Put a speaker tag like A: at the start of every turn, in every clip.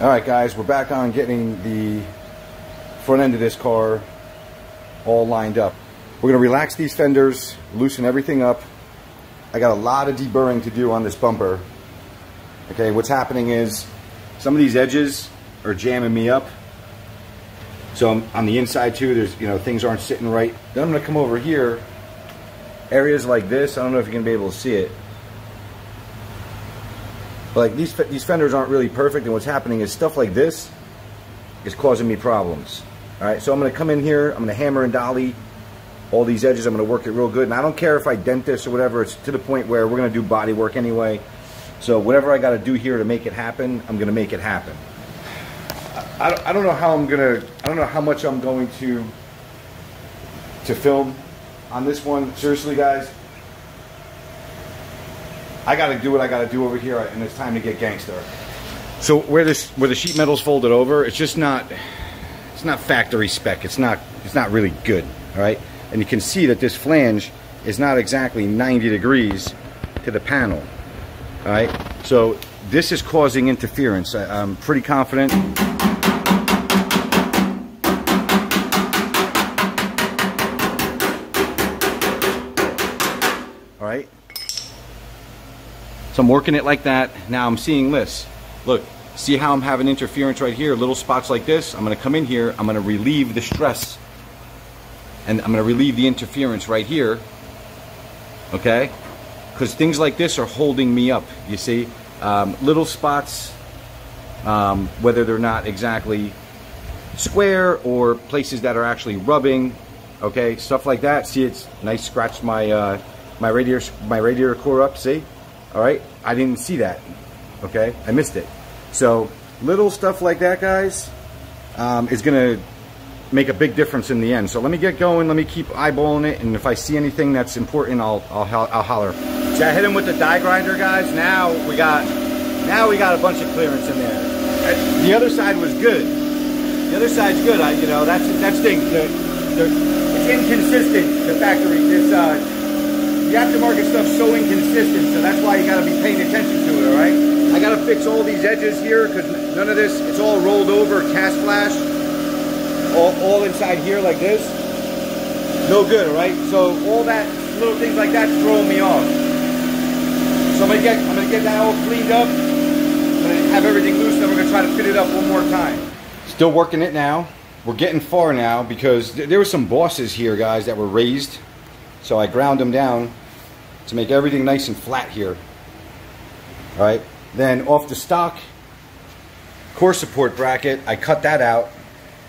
A: Alright guys, we're back on getting the front end of this car all lined up. We're going to relax these fenders, loosen everything up. I got a lot of deburring to do on this bumper. Okay, what's happening is some of these edges are jamming me up. So on the inside too, there's, you know, things aren't sitting right. Then I'm going to come over here, areas like this. I don't know if you're going to be able to see it. But like these fenders aren't really perfect, and what's happening is stuff like this is causing me problems. Alright, so I'm going to come in here, I'm going to hammer and dolly all these edges, I'm going to work it real good. And I don't care if I dent this or whatever, it's to the point where we're going to do body work anyway. So whatever I got to do here to make it happen, I'm going to make it happen. I don't know how I don't know how much I'm going to film on this one. Seriously guys, I got to do what I got to do over here, and it's time to get gangster. So where the sheet metal's folded over, it's not factory spec. It's not really good. All right, and you can see that this flange is not exactly 90 degrees to the panel. All right, so this is causing interference. I'm pretty confident. All right. So I'm working it like that. Now I'm seeing this. Look, see how I'm having interference right here? Little spots like this. I'm going to come in here. I'm going to relieve the stress. And I'm going to relieve the interference right here. Okay? Because things like this are holding me up. You see? Little spots, whether they're not exactly square or places that are actually rubbing. Okay? Stuff like that. See, it's nice. Scratched my radiator core up. See? All right, I didn't see that. Okay, I missed it. So little stuff like that, guys, is gonna make a big difference in the end. So let me get going. Let me keep eyeballing it, and if I see anything that's important, I'll holler. See, I hit him with the die grinder, guys. Now we got a bunch of clearance in there. The other side was good. The other side's good. You know, that's thing. It's inconsistent. The factory the aftermarket stuff's so inconsistent, so that's why you gotta be paying attention to it, alright? I gotta fix all these edges here, because none of this, it's all rolled over, cast flash, all inside here like this. No good, alright? So all that, little things like that's throwing me off. So I'm gonna get that all cleaned up, I'm gonna have everything loose, then we're gonna try to fit it up one more time. Still working it now. We're getting far now, because there were some bosses here, guys, that were raised. So I ground them down to make everything nice and flat here. All right. Then off the stock core support bracket, I cut that out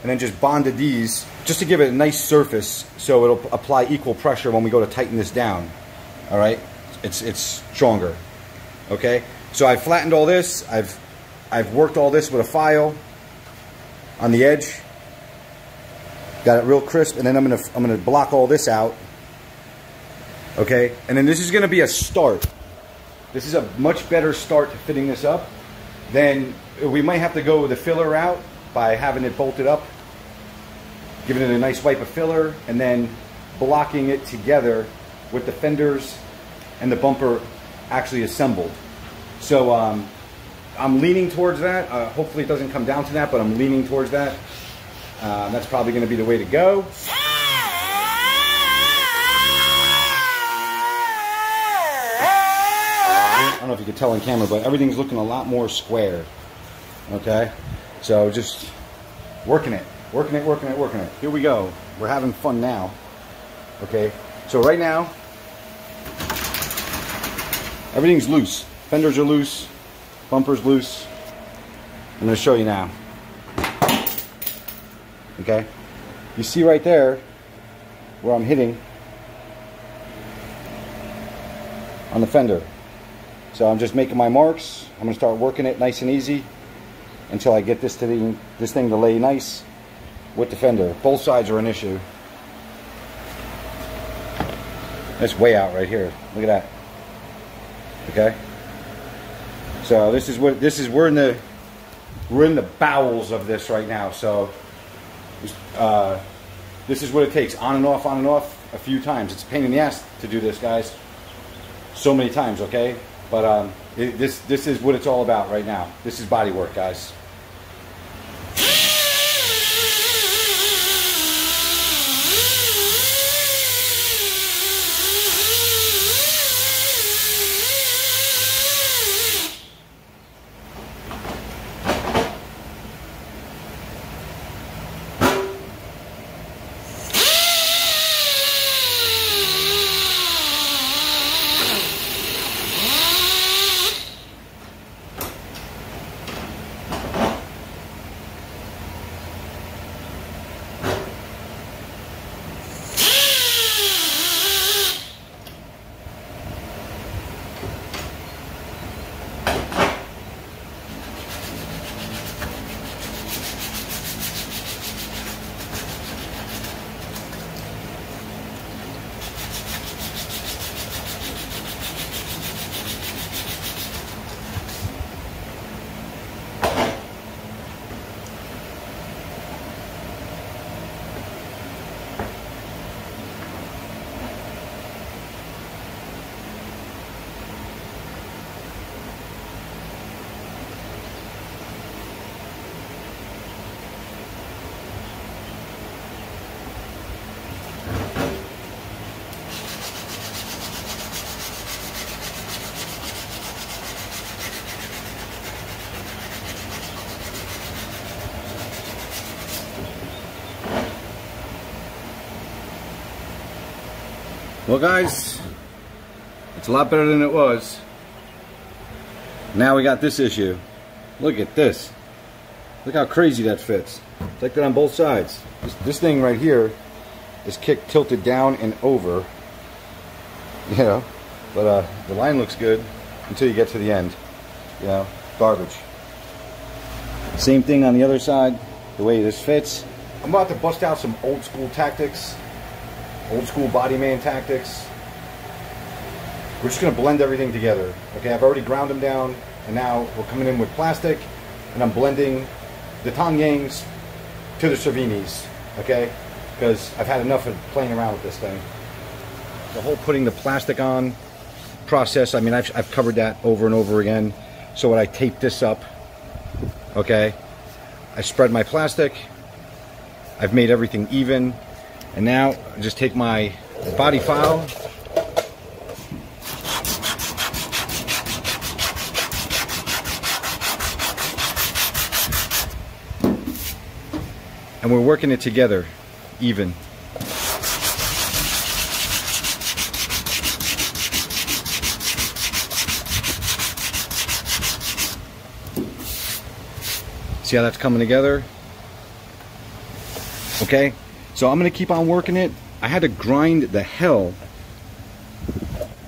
A: and then just bonded these just to give it a nice surface so it'll apply equal pressure when we go to tighten this down. All right. It's stronger. Okay. So I flattened all this. I've worked all this with a file on the edge. Got it real crisp, and then I'm gonna block all this out. Okay, and then this is going to be a start. This is a much better start to fitting this up. Then we might have to go with the filler route by having it bolted up, giving it a nice wipe of filler, and then blocking it together with the fenders and the bumper actually assembled. So I'm leaning towards that. Hopefully it doesn't come down to that, but I'm leaning towards that. That's probably going to be the way to go. I don't know if you can tell on camera, but everything's looking a lot more square. Okay, so just working it. Here we go. We're having fun now. Okay, so right now everything's loose. Fenders are loose, bumpers loose. I'm going to show you now. Okay, you see right there where I'm hitting on the fender. So I'm just making my marks. I'm going to start working it nice and easy until I get this thing to lay nice with the fender. Both sides are an issue. That's way out right here. Look at that. Okay. So we're in the bowels of this right now. So this is what it takes, on and off a few times. It's a pain in the ass to do this, guys. So many times, okay? But this is what it's all about right now. This is body work, guys. Well guys, it's a lot better than it was. Now we got this issue. Look at this. Look how crazy that fits. It's like that on both sides. This thing right here is tilted down and over. You know, but the line looks good until you get to the end. You know, garbage. Same thing on the other side, the way this fits. I'm about to bust out some old school tactics, old school body man tactics. We're just going to blend everything together. Okay, I've already ground them down, and now we're coming in with plastic, and I'm blending the Tongyangs to the Cervinis, okay? Because I've had enough of playing around with this thing. The whole putting the plastic on process, I mean, I've covered that over and over again. So when I tape this up, okay, I spread my plastic, I've made everything even, and now I just take my body file, and we're working it together, even. See how that's coming together? Okay, so I'm gonna keep on working it. I had to grind the hell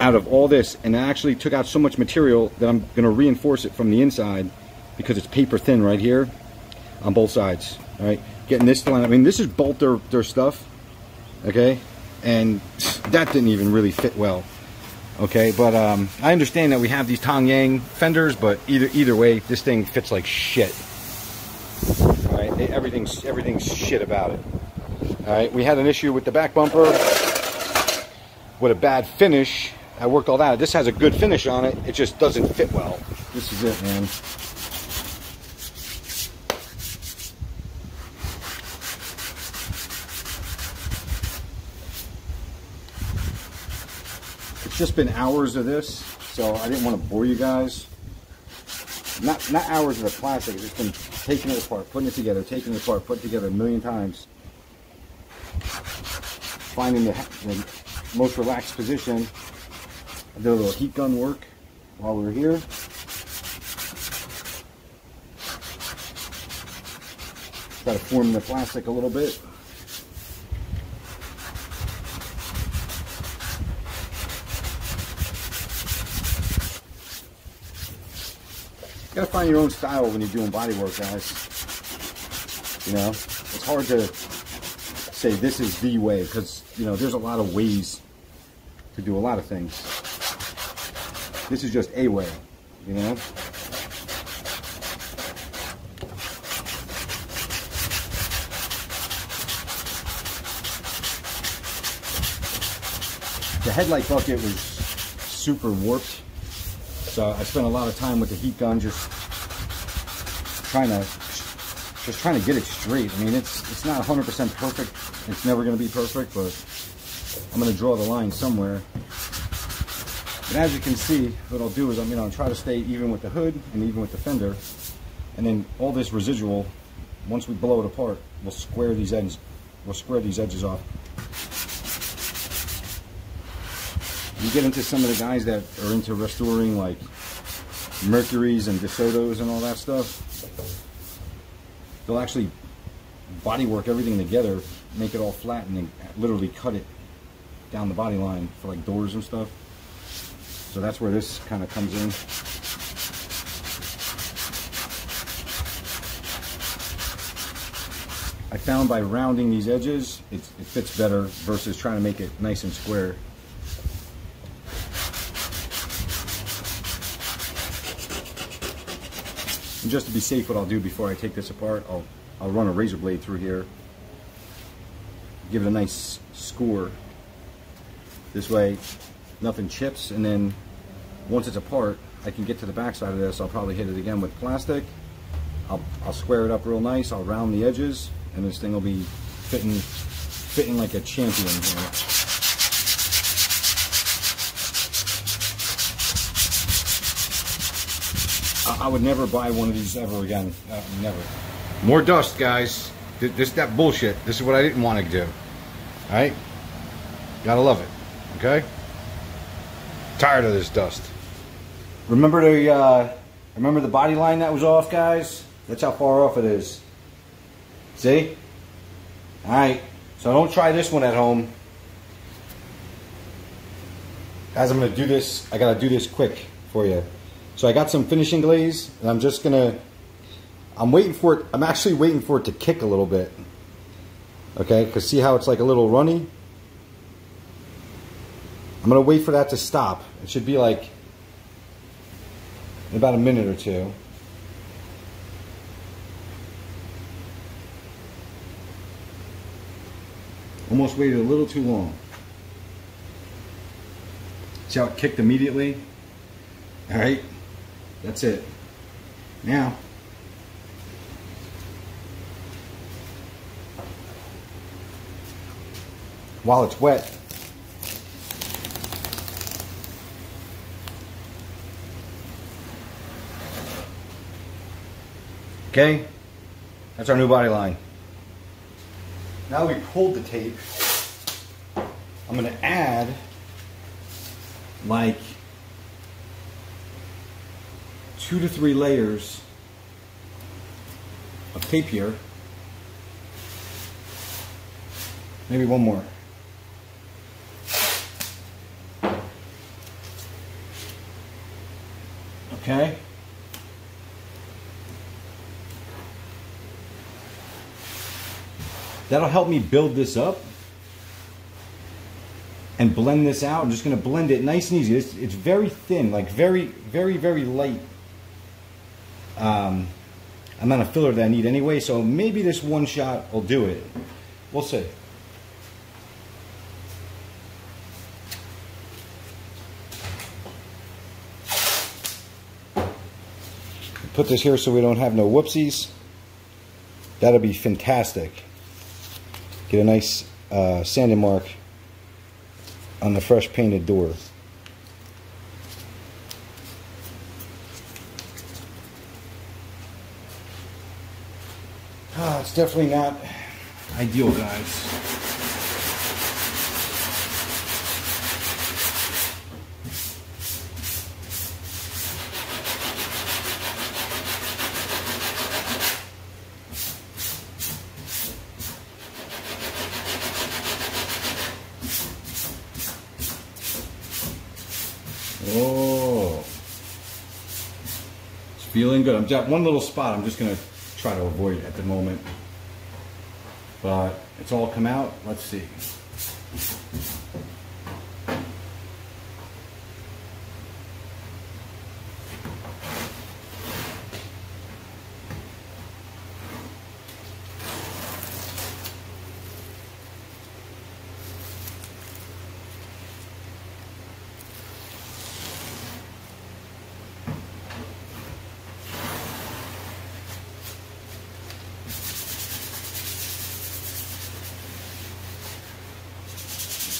A: out of all this, and I actually took out so much material that I'm gonna reinforce it from the inside because it's paper thin right here on both sides. All right, getting this line. I mean, this is bolt their stuff, okay, and that didn't even really fit well. Okay, but I understand that we have these Tongyang fenders, but either way, this thing fits like shit. All right, everything's shit about it. All right, we had an issue with the back bumper with a bad finish. I worked all that out. This has a good finish on it. It just doesn't fit well. This is it, man. It's just been hours of this, so I didn't want to bore you guys. Not hours of the plastic. It's just been taking it apart, putting it together, taking it apart, putting it together a million times. Finding the most relaxed position. I did a little heat gun work while we were here. Try to form the plastic a little bit. You gotta find your own style when you're doing body work, guys. You know, it's hard to say this is the way, because, you know, there's a lot of ways to do a lot of things. This is just a way, you know. The headlight bucket was super warped. So I spent a lot of time with the heat gun just trying to get it straight. I mean, it's not 100% perfect. It's never going to be perfect, but I'm going to draw the line somewhere. And as you can see, what I'll do is I'm going to try to stay even with the hood and even with the fender. And then all this residual, once we blow it apart, we'll square these ends. We'll square these edges off. You get into some of the guys that are into restoring like Mercuries and DeSotos and all that stuff, they'll actually body work everything together, make it all flat, and then literally cut it down the body line for like doors and stuff. So that's where this kind of comes in. I found by rounding these edges, it fits better versus trying to make it nice and square. And just to be safe, what I'll do before I take this apart, I'll run a razor blade through here, give it a nice score. This way, nothing chips, and then once it's apart, I can get to the back side of this. I'll probably hit it again with plastic. I'll square it up real nice. I'll round the edges, and this thing will be fitting like a champion here. I would never buy one of these ever again. Never. More dust, guys. That bullshit. This is what I didn't want to do. All right? Gotta love it. Okay? Tired of this dust. Remember the body line that was off, guys? That's how far off it is. See? Alright. So don't try this one at home. Guys, I'm gonna do this. I gotta do this quick for you. So I got some finishing glaze, and I'm just gonna, I'm actually waiting for it to kick a little bit. Okay, because see how it's like a little runny? I'm gonna wait for that to stop. It should be like in about a minute or two. Almost waited a little too long. See how it kicked immediately? Alright, that's it. Now, while it's wet, okay, that's our new body line. Now we pulled the tape, I'm going to add like 2 to 3 layers of tape here. Maybe one more. Okay. That'll help me build this up and blend this out. I'm just going to blend it nice and easy. It's very thin, like very light amount of filler that I need anyway, so maybe this one shot will do it. We'll see. Put this here so we don't have no whoopsies. That'll be fantastic. Get a nice sanding mark on the fresh painted door. It's definitely not ideal, guys. Oh, it's feeling good. I'm just one little spot. I'm just gonna try to avoid it at the moment, but it's all come out. Let's see.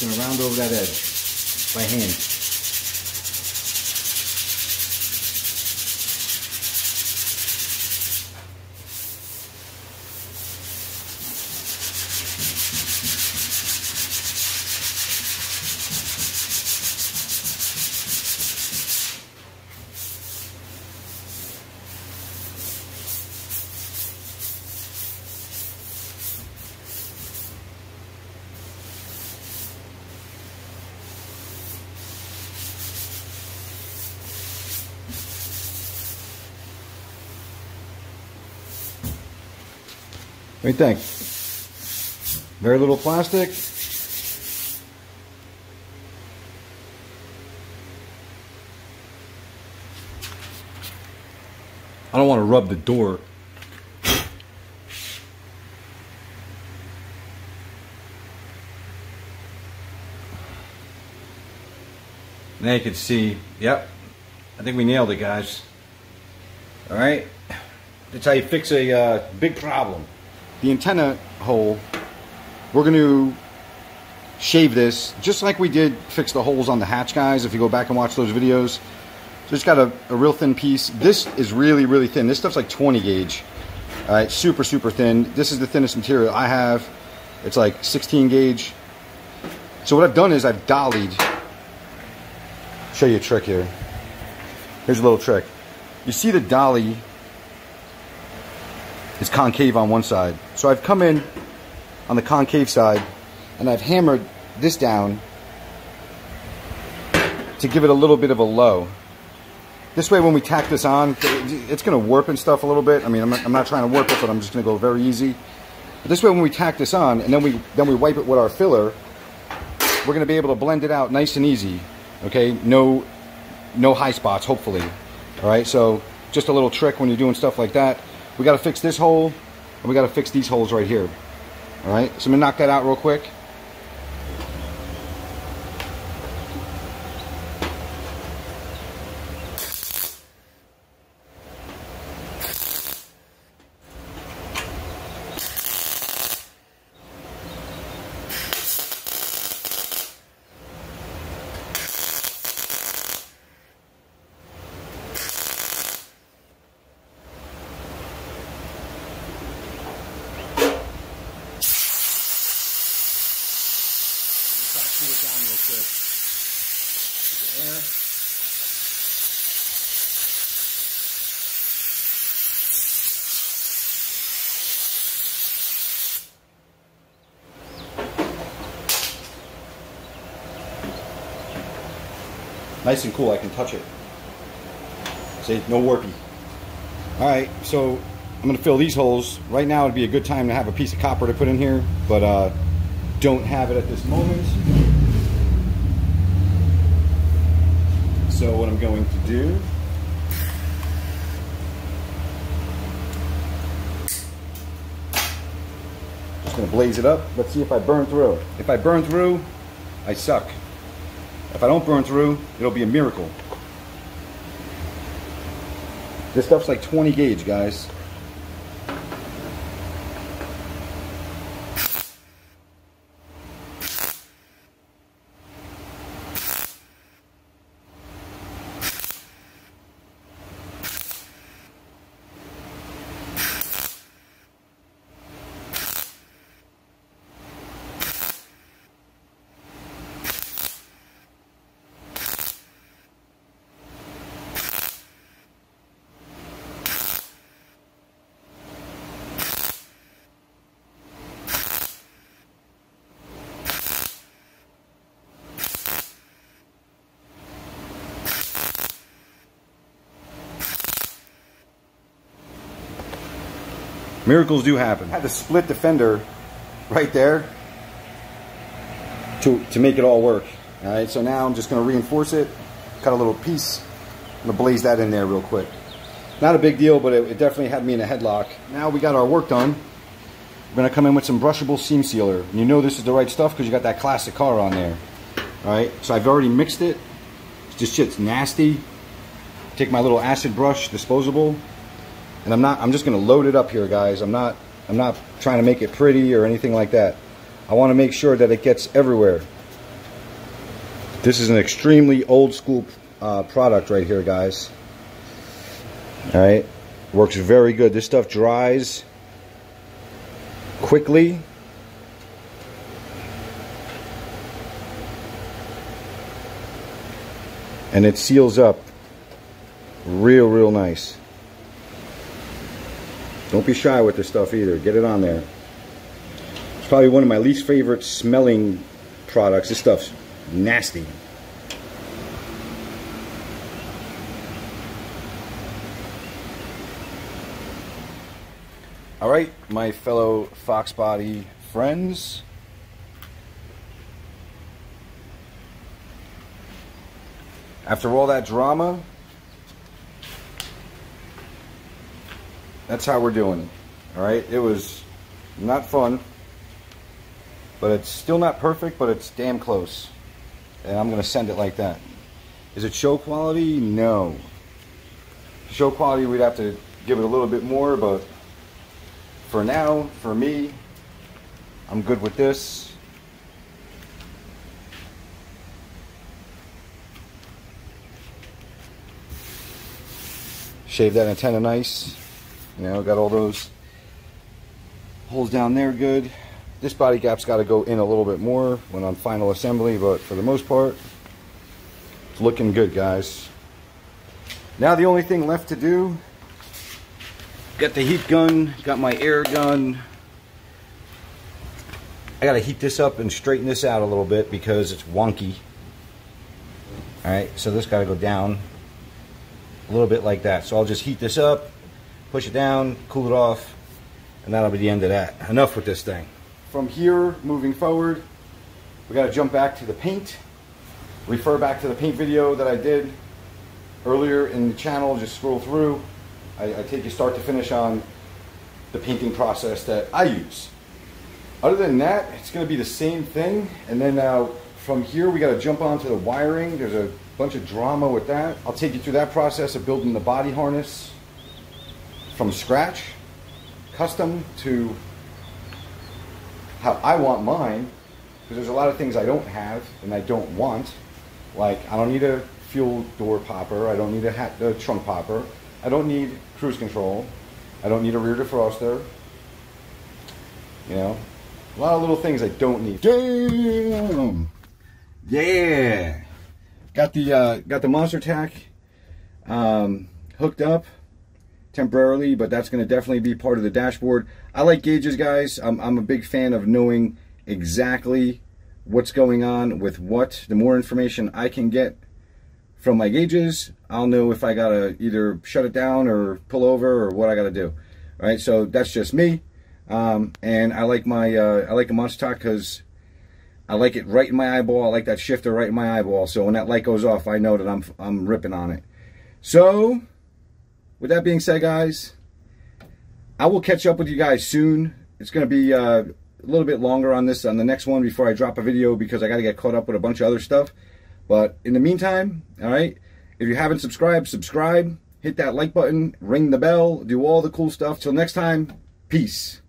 A: Going to round over that edge by hand. What do you think? Very little plastic. I don't want to rub the door. Now you can see, yep, I think we nailed it, guys. All right, that's how you fix a big problem. The antenna hole, we're going to shave this just like we did fix the holes on the hatch, guys, if you go back and watch those videos. So it's got a real thin piece. This is really thin. This stuff's like 20 gauge. All right, super thin. This is the thinnest material I have. It's like 16 gauge. So what I've done is I've dollied. Show you a trick here. Here's a little trick. You see the dolly is concave on one side. So I've come in on the concave side and I've hammered this down to give it a little bit of a low. This way when we tack this on, it's going to warp and stuff a little bit. I mean, I'm not trying to warp it, but I'm just going to go very easy. But this way when we tack this on and then we wipe it with our filler, we're going to be able to blend it out nice and easy. Okay, no high spots, hopefully. All right, so just a little trick when you're doing stuff like that. We got to fix this hole, and we got to fix these holes right here. All right, so I'm gonna knock that out real quick. Cool it down real quick. There. Nice and cool, I can touch it. See, no warpy. Alright, so I'm going to fill these holes. Right now would be a good time to have a piece of copper to put in here, but don't have it at this moment. So what I'm going to do, just going to blaze it up. Let's see if I burn through. If I burn through, I suck. If I don't burn through, it'll be a miracle. This stuff's like 20 gauge, guys. Miracles do happen. I had to split the fender right there to make it all work. Alright, so now I'm just going to reinforce it, cut a little piece, I'm going to blaze that in there real quick. Not a big deal, but it definitely had me in a headlock. Now we got our work done. We're going to come in with some brushable seam sealer. And you know this is the right stuff because you got that classic car on there. Alright, so I've already mixed it. This shit's nasty. Take my little acid brush, disposable. And I'm just going to load it up here, guys. I'm not trying to make it pretty or anything like that. I want to make sure that it gets everywhere. This is an extremely old school product right here, guys. All right, works very good. This stuff dries quickly. And it seals up real nice. Don't be shy with this stuff either. Get it on there. It's probably one of my least favorite smelling products. This stuff's nasty. Alright, my fellow Foxbody friends. After all that drama, that's how we're doing it. Alright, it was not fun, but it's still not perfect, but it's damn close. And I'm going to send it like that. Is it show quality? No. Show quality, we'd have to give it a little bit more, but for now, for me, I'm good with this. Shave that antenna nice. You know, got all those holes down there good. This body gap's got to go in a little bit more when on final assembly, but for the most part, it's looking good, guys. Now the only thing left to do, got the heat gun, got my air gun. I got to heat this up and straighten this out a little bit because it's wonky. Alright, so this got to go down a little bit like that. So I'll just heat this up, push it down, cool it off, and that'll be the end of that. Enough with this thing. From here, moving forward, we got to jump back to the paint. Refer back to the paint video that I did earlier in the channel. Just scroll through. I take you start to finish on the painting process that I use. Other than that, it's going to be the same thing. And then now from here, we got to jump onto the wiring. There's a bunch of drama with that. I'll take you through that process of building the body harness from scratch, custom to how I want mine, because there's a lot of things I don't have and I don't want. Like, I don't need a fuel door popper. I don't need a trunk popper. I don't need cruise control. I don't need a rear defroster. You know, a lot of little things I don't need. Damn! Yeah! Got the Monster Tack hooked up temporarily, but that's going to definitely be part of the dashboard. I like gauges, guys. I'm a big fan of knowing exactly what's going on with what. The more information I can get from my gauges, I'll know if I gotta either shut it down or pull over or what I gotta do. All right, so that's just me. And I like the Monster Tack because I like it right in my eyeball. I like that shifter right in my eyeball. So when that light goes off, I know that I'm ripping on it. So with that being said, guys, I will catch up with you guys soon. It's going to be a little bit longer on the next one before I drop a video because I got to get caught up with a bunch of other stuff. But in the meantime, all right, if you haven't subscribed, subscribe, hit that like button, ring the bell, do all the cool stuff. Till next time, peace.